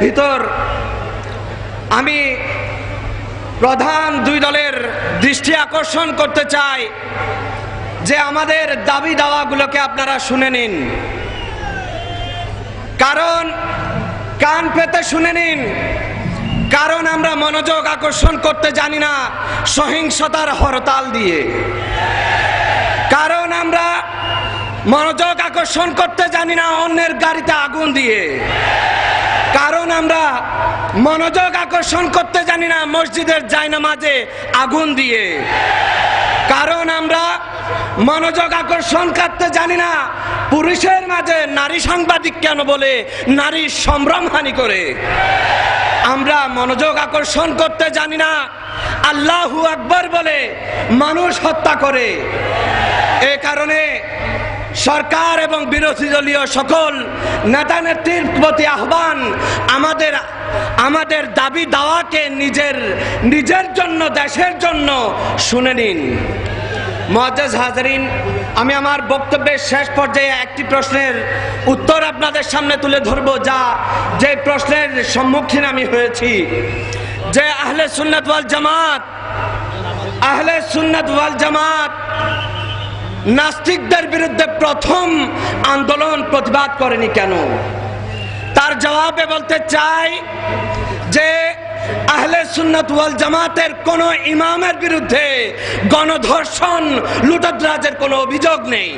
ভিতর আমি প্রধান দুই দলের দৃষ্টি আকর্ষণ করতে চাই যে আমাদের দাবি দাওয়াগুলোকে আপনারা শুনে নিন, কারণ কান পেতে শুনে নিন, কারণ আমরা মনোযোগ আকর্ষণ করতে জানি না সহিংসতার হরতাল দিয়ে, কারণ আমরা মনোযোগ আকর্ষণ করতে জানি না অন্যের গাড়িতে আগুন দিয়ে, কারণ আমরা মনোযোগ আকর্ষণ করতে জানি না মসজিদের জায়নামাজে আগুন দিয়ে, কারণ আমরা মনোযোগ আকর্ষণ করতে জানি না পুরুষের মাঝে নারী সাংবাদিক কেন বলে নারী সম্ভ্রমহানি করে, আমরা মনোযোগ আকর্ষণ করতে জানি না আল্লাহু আকবার বলে মানুষ হত্যা করে। এ কারণে সরকার এবং বিরোধী দলীয় সকল নেতা নেত্রীর প্রতি আহ্বান, আমাদের দাবি দাওয়াকে নিজের জন্য, দেশের জন্য শুনে নিন। মুআজ্জাজ হাজিরিন, আমি আমার বক্তব্যের শেষ পর্যায়ে একটি প্রশ্নের উত্তর আপনাদের সামনে তুলে ধরব, যে প্রশ্নের সম্মুখীন আমি হয়েছি, যে আহলে সুন্নাত ওয়াল জামাত নাস্তিকদের বিরুদ্ধে প্রথম আন্দোলন প্রতিবাদ করেনি কেন? তার জবাবে বলতে চাই যে আহলে সুন্নাত ওয়াল জামাতের কোন ইমামের বিরুদ্ধে গণধর্ষণ, লুটতরাজের কোনো অভিযোগ নেই।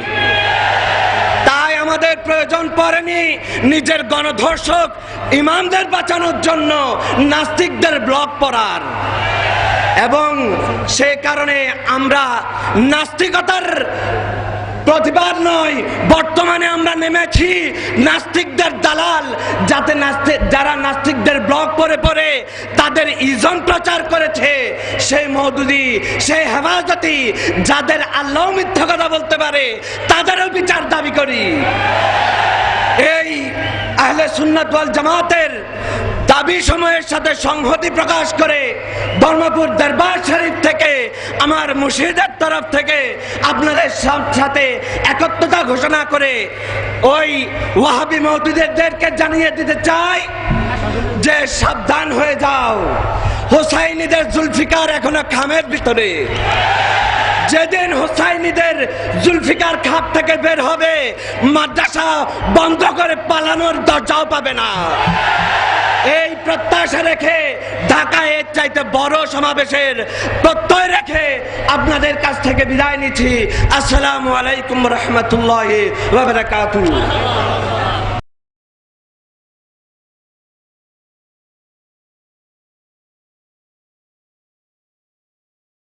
তাই আমাদের প্রয়োজন পড়েনি নিজের গণধর্ষক ইমামদের বাঁচানোর জন্য নাস্তিকদের ব্লক পড়ার, এবং সে কারণে আমরা নাস্তিকতার প্রতিবাদ নয়, বর্তমানে আমরা নেমেছি নাস্তিকদের দালাল, যারা নাস্তিকদের ব্লগ পরে তাদের ইজন প্রচার করেছে, সেই মওদুদি, সেই হেফাজতি, যাদের আল্লাহ মিথ্যা কথা বলতে পারে তাদেরও বিচার দাবি করি। এই আহলে সুন্নাত ওয়াল জামাতের দাবি সময়ের সাথে সংহতি প্রকাশ করে ধর্মপুর দরবার শরীফ থেকে, আমার মুর্শিদের তরফ থেকে আপনাদের সাথে একত্রতা ঘোষণা করে ওই ওয়াহাবি মওদুদিদেরকে জানিয়ে দিতে চাই যে সাবধান হয়ে যাও, হোসাইনিদের জুলফিকার এখনো খামের ভিতরে। যেদিন হোসাইনিদের জুলফিকার খাপ থেকে বের হবে, মাদ্রাসা বন্ধ করে পালানোর দরজাও পাবে না। এই প্রত্যাশা রেখে ঢাকায় এর চাইতে বড় সমাবেশের প্রত্যয় রেখে আপনাদের কাছ থেকে বিদায় নিচ্ছি। আসসালামু আলাইকুম ওয়া রাহমাতুল্লাহি ওয়া বারাকাতুহু।